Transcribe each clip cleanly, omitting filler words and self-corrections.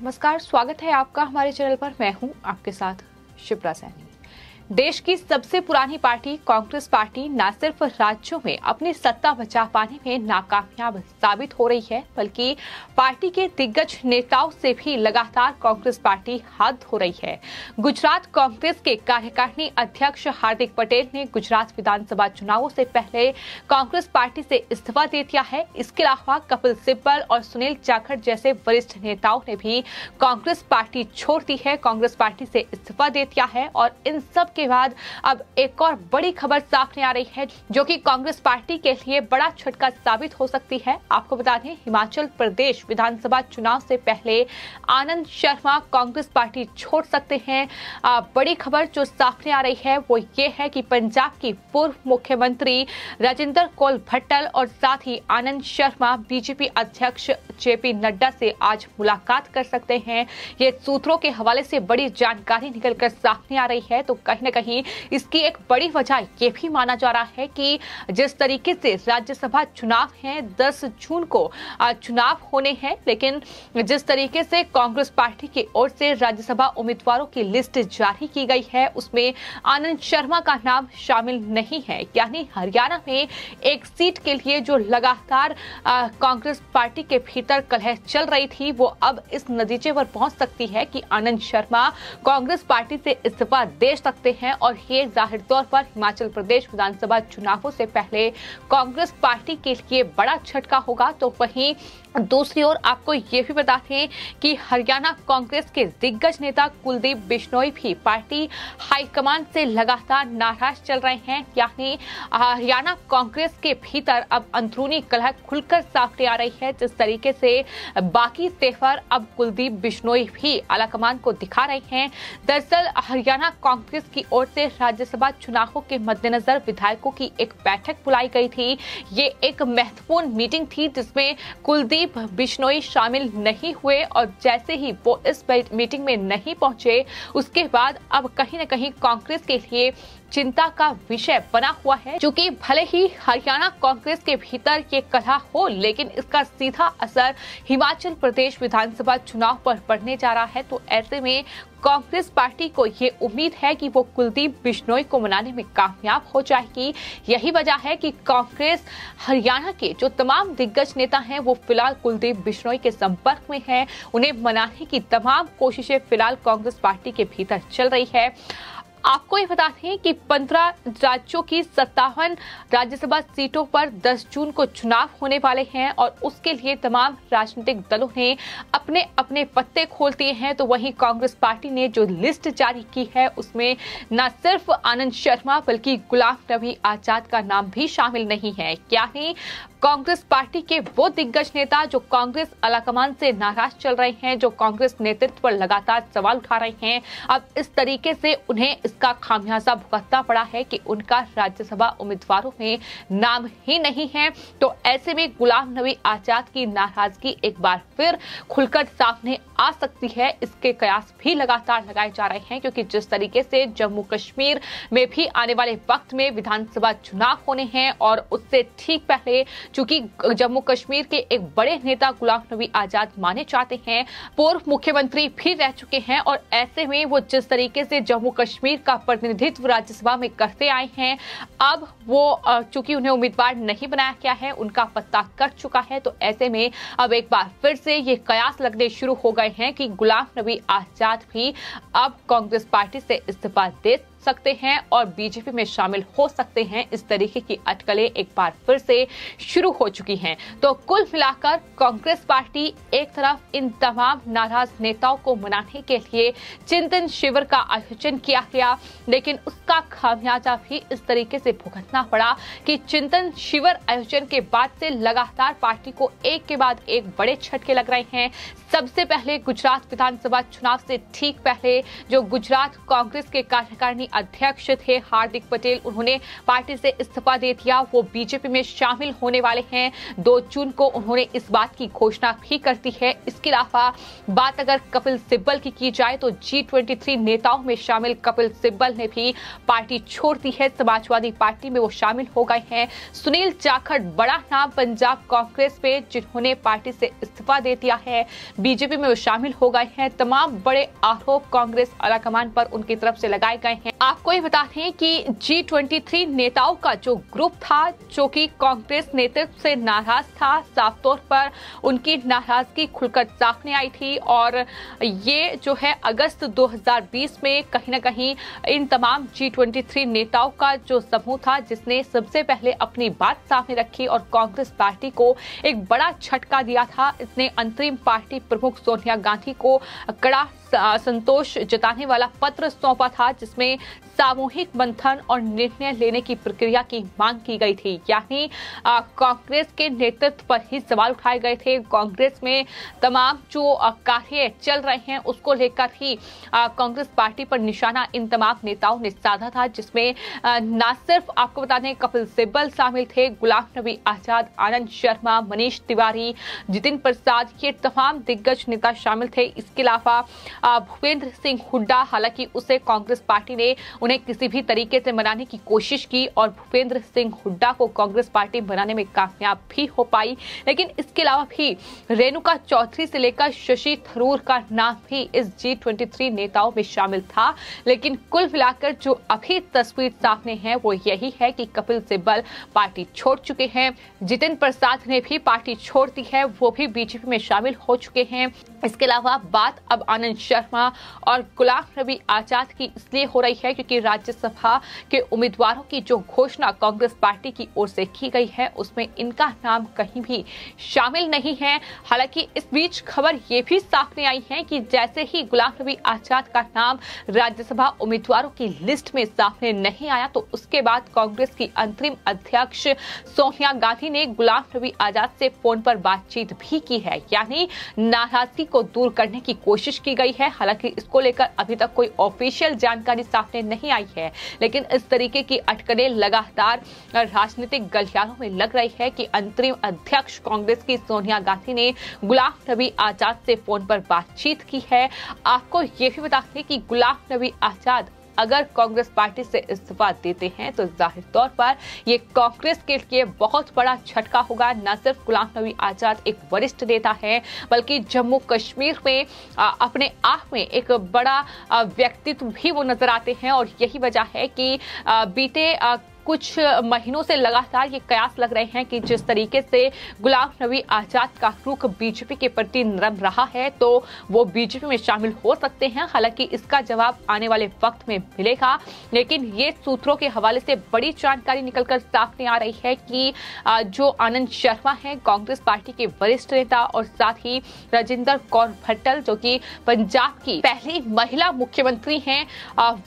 नमस्कार, स्वागत है आपका हमारे चैनल पर। मैं हूं आपके साथ शिप्रा सैनी। देश की सबसे पुरानी पार्टी कांग्रेस पार्टी न सिर्फ राज्यों में अपनी सत्ता बचा पाने में नाकामयाब साबित हो रही है, बल्कि पार्टी के दिग्गज नेताओं से भी लगातार कांग्रेस पार्टी हाथ धो रही है। गुजरात कांग्रेस के कार्यकारिणी अध्यक्ष हार्दिक पटेल ने गुजरात विधानसभा चुनावों से पहले कांग्रेस पार्टी से इस्तीफा दे दिया है। इसके अलावा कपिल सिब्बल और सुनील जाखड़ जैसे वरिष्ठ नेताओं ने भी कांग्रेस पार्टी छोड़ दी है, कांग्रेस पार्टी से इस्तीफा दे दिया है। और इन सब के बाद अब एक और बड़ी खबर सामने आ रही है, जो कि कांग्रेस पार्टी के लिए बड़ा झटका साबित हो सकती है। आपको बता दें, हिमाचल प्रदेश विधानसभा चुनाव से पहले आनंद शर्मा कांग्रेस पार्टी छोड़ सकते हैं। बड़ी खबर जो सामने आ रही है वो ये है कि पंजाब की पूर्व मुख्यमंत्री राजिंदर कौल भट्टल और साथ ही आनंद शर्मा बीजेपी अध्यक्ष जेपी नड्डा से आज मुलाकात कर सकते हैं। ये सूत्रों के हवाले से बड़ी जानकारी निकलकर सामने आ रही है। तो कहीं न कहीं इसकी एक बड़ी वजह ये भी माना जा रहा है कि जिस तरीके से राज्यसभा चुनाव हैं, 10 जून को चुनाव होने हैं, लेकिन जिस तरीके से कांग्रेस पार्टी की ओर से राज्यसभा उम्मीदवारों की लिस्ट जारी की गई है, उसमें आनंद शर्मा का नाम शामिल नहीं है। यानी हरियाणा में एक सीट के लिए जो लगातार कांग्रेस पार्टी के भीतर कलह चल रही थी, वो अब इस नतीजे पर पहुंच सकती है कि आनंद शर्मा कांग्रेस पार्टी से इस्तीफा दे सकते हैं। और ये जाहिर तौर पर हिमाचल प्रदेश विधानसभा चुनावों से पहले कांग्रेस पार्टी के लिए बड़ा झटका होगा। तो वहीं दूसरी ओर आपको ये भी बता दें कि हरियाणा कांग्रेस के दिग्गज नेता कुलदीप बिश्नोई भी पार्टी हाईकमान से लगातार नाराज चल रहे हैं। यानी हरियाणा कांग्रेस के भीतर अब अंदरूनी कलह खुलकर सामने आ रही है। जिस तरीके से बाकी तेवर अब कुलदीप बिश्नोई भी आलाकमान को दिखा रहे हैं। दरअसल हरियाणा कांग्रेस की ओर से राज्यसभा चुनावों के मद्देनजर विधायकों की एक बैठक बुलाई गई थी। ये एक महत्वपूर्ण मीटिंग थी जिसमें कुलदीप बिश्नोई शामिल नहीं हुए, और जैसे ही वो इस मीटिंग में नहीं पहुंचे, उसके बाद अब कहीं न कहीं कांग्रेस के लिए चिंता का विषय बना हुआ है। क्योंकि भले ही हरियाणा कांग्रेस के भीतर ये कलह हो, लेकिन इसका सीधा असर हिमाचल प्रदेश विधानसभा चुनाव पर पड़ने जा रहा है। तो ऐसे में कांग्रेस पार्टी को ये उम्मीद है कि वो कुलदीप बिश्नोई को मनाने में कामयाब हो जाएगी। यही वजह है कि कांग्रेस हरियाणा के जो तमाम दिग्गज नेता हैं, वो फिलहाल कुलदीप बिश्नोई के संपर्क में हैं। उन्हें मनाने की तमाम कोशिशें फिलहाल कांग्रेस पार्टी के भीतर चल रही है। आपको ये बता दें कि 15 राज्यों की 57 राज्यसभा सीटों पर 10 जून को चुनाव होने वाले हैं, और उसके लिए तमाम राजनीतिक दलों ने अपने अपने पत्ते खोल दिए हैं। तो वहीं कांग्रेस पार्टी ने जो लिस्ट जारी की है, उसमें न सिर्फ आनंद शर्मा बल्कि गुलाम नबी आजाद का नाम भी शामिल नहीं है। यानी कांग्रेस पार्टी के वो दिग्गज नेता जो कांग्रेस आलाकमान से नाराज चल रहे हैं, जो कांग्रेस नेतृत्व पर लगातार सवाल उठा रहे हैं, अब इस तरीके से उन्हें इसका खामियाजा भुगतना पड़ा है कि उनका राज्यसभा उम्मीदवारों में नाम ही नहीं है। तो ऐसे में गुलाम नबी आजाद की नाराजगी एक बार फिर खुलकर सामने आ सकती है। इसके कयास भी लगातार लगाए जा रहे हैं, क्योंकि जिस तरीके से जम्मू कश्मीर में भी आने वाले वक्त में विधानसभा चुनाव होने हैं, और उससे ठीक पहले चूंकि जम्मू कश्मीर के एक बड़े नेता गुलाम नबी आजाद माने जाते हैं, पूर्व मुख्यमंत्री भी रह चुके हैं, और ऐसे में वो जिस तरीके से जम्मू कश्मीर का प्रतिनिधित्व राज्यसभा में करते आए हैं, अब वो चूंकि उन्हें उम्मीदवार नहीं बनाया गया है, उनका पत्ता कट चुका है। तो ऐसे में अब एक बार फिर से ये कयास लगने शुरू हो गए हैं कि गुलाम नबी आजाद भी अब कांग्रेस पार्टी से इस्तीफा दे सकते हैं और बीजेपी में शामिल हो सकते हैं। इस तरीके की अटकलें एक बार फिर से शुरू हो चुकी हैं। तो कुल मिलाकर कांग्रेस पार्टी एक तरफ इन तमाम नाराज नेताओं को मनाने के लिए चिंतन शिविर का आयोजन किया गया, लेकिन उसका खामियाजा भी इस तरीके से भुगतना पड़ा कि चिंतन शिविर आयोजन के बाद से लगातार पार्टी को एक के बाद एक बड़े झटके लग रहे हैं। सबसे पहले गुजरात विधानसभा चुनाव से ठीक पहले जो गुजरात कांग्रेस के कार्यकारिणी अध्यक्ष थे हार्दिक पटेल, उन्होंने पार्टी से इस्तीफा दे दिया। वो बीजेपी में शामिल होने वाले हैं। 2 जून को उन्होंने इस बात की घोषणा भी कर दी है। इसके अलावा बात अगर कपिल सिब्बल की जाए तो G23 नेताओं में शामिल कपिल सिब्बल ने भी पार्टी छोड़ दी है। समाजवादी पार्टी में वो शामिल हो गए हैं। सुनील जाखड़, बड़ा नाम पंजाब कांग्रेस में, जिन्होंने पार्टी से इस्तीफा दे दिया है, बीजेपी में वो शामिल हो गए हैं। तमाम बड़े आरोप कांग्रेस आलाकमान पर उनकी तरफ से लगाए गए हैं। आपको ये बता दें कि G23 नेताओं का जो ग्रुप था, जो कि कांग्रेस नेतृत्व से नाराज था, साफ तौर पर उनकी नाराजगी खुलकर सामने आई थी और ये जो है अगस्त 2020 में कहीं ना कहीं इन तमाम G23 नेताओं का जो समूह था, जिसने सबसे पहले अपनी बात सामने रखी और कांग्रेस पार्टी को एक बड़ा झटका दिया था। इसने अंतरिम पार्टी प्रमुख सोनिया गांधी को कड़ा संतोष जताने वाला पत्र सौंपा था, जिसमें सामूहिक मंथन और निर्णय लेने की प्रक्रिया की मांग की गई थी। यानी कांग्रेस के नेतृत्व पर ही सवाल उठाए गए थे। कांग्रेस में तमाम जो कार्य चल रहे हैं उसको लेकर ही कांग्रेस पार्टी पर निशाना इन तमाम नेताओं ने साधा था, जिसमें न सिर्फ आपको बता दें कपिल सिब्बल शामिल थे, गुलाम नबी आजाद, आनंद शर्मा, मनीष तिवारी, जितिन प्रसाद, ये तमाम दिग्गज नेता शामिल थे। इसके अलावा भूपेंद्र सिंह हुड्डा, हालांकि उसे कांग्रेस पार्टी ने उन्हें किसी भी तरीके से मनाने की कोशिश की और भूपेंद्र सिंह हुड्डा को कांग्रेस पार्टी बनाने में कामयाब भी हो पाई। लेकिन इसके अलावा भी रेणुका चौधरी से लेकर शशि थरूर का नाम भी इस G23 नेताओं में शामिल था। लेकिन कुल मिलाकर जो अभी तस्वीर सामने है वो यही है कि कपिल सिब्बल पार्टी छोड़ चुके हैं। जितिन प्रसाद ने भी पार्टी छोड़ दी है, वो भी बीजेपी में शामिल हो चुके हैं। इसके अलावा बात अब आनंद शर्मा और गुलाम नबी आजाद की इसलिए हो रही है क्योंकि राज्यसभा के उम्मीदवारों की जो घोषणा कांग्रेस पार्टी की ओर से की गई है उसमें इनका नाम कहीं भी शामिल नहीं है। हालांकि इस बीच खबर ये भी सामने आई है कि जैसे ही गुलाम नबी आजाद का नाम राज्यसभा उम्मीदवारों की लिस्ट में सामने नहीं आया तो उसके बाद कांग्रेस की अंतरिम अध्यक्ष सोनिया गांधी ने गुलाम नबी आजाद से फोन पर बातचीत भी की है। यानी नाराजगी को दूर करने की कोशिश की गई है। हालांकि इसको लेकर अभी तक कोई ऑफिशियल जानकारी सामने नहीं आई है, लेकिन इस तरीके की अटकलें लगातार राजनीतिक गलियारों में लग रही है कि अंतरिम अध्यक्ष कांग्रेस की सोनिया गांधी ने गुलाम नबी आजाद से फोन पर बातचीत की है। आपको ये भी बता दें कि गुलाम नबी आजाद अगर कांग्रेस पार्टी से इस्तीफा देते हैं तो जाहिर तौर पर ये कांग्रेस के लिए बहुत बड़ा झटका होगा। न सिर्फ गुलाम नबी आजाद एक वरिष्ठ नेता है, बल्कि जम्मू कश्मीर में अपने आप में एक बड़ा व्यक्तित्व भी वो नजर आते हैं और यही वजह है कि बीते कुछ महीनों से लगातार ये कयास लग रहे हैं कि जिस तरीके से गुलाम नबी आजाद का रुख बीजेपी के प्रति नरम रहा है तो वो बीजेपी में शामिल हो सकते हैं। हालांकि इसका जवाब आने वाले वक्त में मिलेगा, लेकिन ये सूत्रों के हवाले से बड़ी जानकारी निकलकर सामने आ रही है कि जो आनंद शर्मा है कांग्रेस पार्टी के वरिष्ठ नेता और साथ ही राजेंद्र कौर भट्टल जो कि पंजाब की पहली महिला मुख्यमंत्री हैं,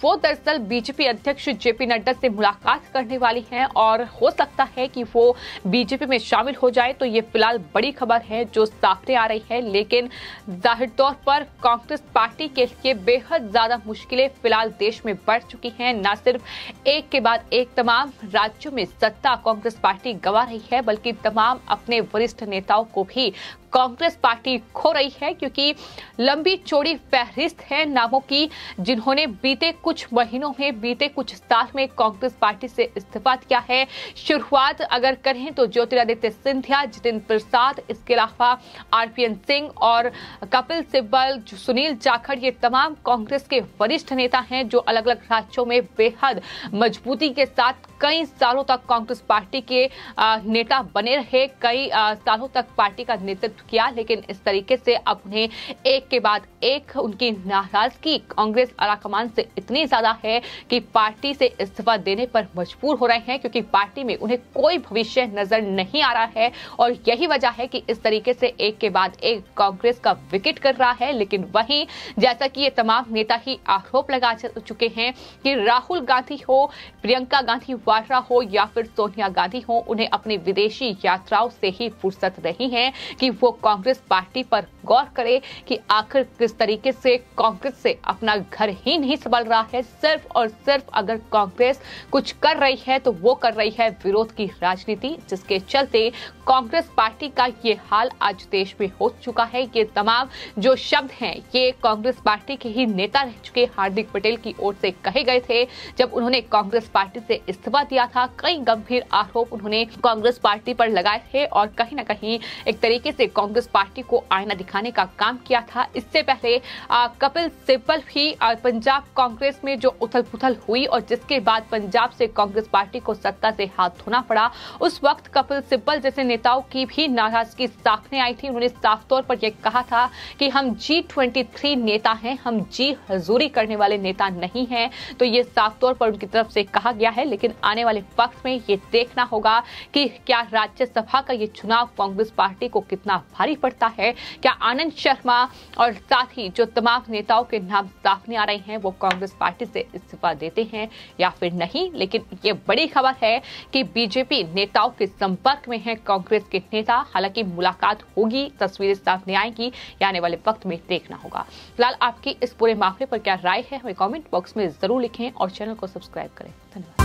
वो दरअसल बीजेपी अध्यक्ष जेपी नड्डा से मुलाकात करने वाली हैं और हो सकता है कि वो बीजेपी में शामिल हो जाए। तो ये फिलहाल बड़ी खबर है जो सामने आ रही है, लेकिन जाहिर तौर पर कांग्रेस पार्टी के लिए बेहद ज्यादा मुश्किलें फिलहाल देश में बढ़ चुकी हैं। न सिर्फ एक के बाद एक तमाम राज्यों में सत्ता कांग्रेस पार्टी गंवा रही है, बल्कि तमाम अपने वरिष्ठ नेताओं को भी कांग्रेस पार्टी खो रही है, क्योंकि लंबी चौड़ी फहरिस्त है नामों की जिन्होंने बीते कुछ महीनों में, बीते कुछ साल में कांग्रेस पार्टी से इस्तीफा दिया है। शुरुआत अगर करें तो ज्योतिरादित्य सिंधिया, जितिन प्रसाद, इसके अलावा आरपीएन सिंह और कपिल सिब्बल, सुनील जाखड़, ये तमाम कांग्रेस के वरिष्ठ नेता हैं जो अलग अलग राज्यों में बेहद मजबूती के साथ कई सालों तक कांग्रेस पार्टी के नेता बने रहे, कई सालों तक पार्टी का नेतृत्व किया। लेकिन इस तरीके से अब उन्हें एक के बाद एक उनकी नाराजगी कांग्रेस आलाकमान से इतनी ज्यादा है कि पार्टी से इस्तीफा देने पर मजबूर हो रहे हैं, क्योंकि पार्टी में उन्हें कोई भविष्य नजर नहीं आ रहा है और यही वजह है कि इस तरीके से एक के बाद एक कांग्रेस का विकेट कर रहा है। लेकिन वहीं जैसा कि ये तमाम नेता ही आरोप लगा चुके हैं कि राहुल गांधी हो, प्रियंका गांधी वाड्रा हो या फिर सोनिया गांधी हो, उन्हें अपनी विदेशी यात्राओं से ही फुर्सत नहीं है कि वो कांग्रेस पार्टी पर गौर करे कि आखिर किस तरीके से कांग्रेस से अपना घर ही नहीं संभल रहा है। सिर्फ और सिर्फ अगर कांग्रेस कुछ कर रही है तो वो कर रही है विरोध की राजनीति, जिसके चलते कांग्रेस पार्टी का ये हाल आज देश में हो चुका है। ये तमाम जो शब्द हैं ये कांग्रेस पार्टी के ही नेता रह चुके हार्दिक पटेल की ओर से कहे गए थे जब उन्होंने कांग्रेस पार्टी से इस्तीफा दिया था। कई गंभीर आरोप उन्होंने कांग्रेस पार्टी पर लगाए थे और कहीं ना कहीं एक तरीके से कांग्रेस पार्टी को आईना दिखाने का काम किया था। इससे पहले कपिल सिब्बल भी पंजाब कांग्रेस में जो उथल पुथल हुई और जिसके बाद पंजाब से कांग्रेस पार्टी को सत्ता से हाथ धोना पड़ा, उस वक्त कपिल सिब्बल जैसे नेताओं की भी नाराजगी सामने आई थी। उन्होंने साफ तौर पर यह कहा था कि हम G23 नेता हैं, हम जी हजूरी करने वाले नेता नहीं हैं। तो ये साफ तौर पर उनकी तरफ से कहा गया है। लेकिन आने वाले वक्त में ये देखना होगा कि क्या राज्यसभा का ये चुनाव कांग्रेस पार्टी को कितना भारी पड़ता है। क्या आनंद शर्मा और साथ ही जो तमाम नेताओं के नाम सामने आ रहे हैं वो कांग्रेस पार्टी से इस्तीफा देते हैं या फिर नहीं। लेकिन ये बड़ी खबर है कि बीजेपी नेताओं के संपर्क में है कांग्रेस के नेता। हालांकि मुलाकात होगी, तस्वीरें सामने आएंगी, या आने वाले वक्त में देखना होगा। फिलहाल आपकी इस पूरे मामले पर क्या राय है हमें कमेंट बॉक्स में जरूर लिखें और चैनल को सब्सक्राइब करें। धन्यवाद।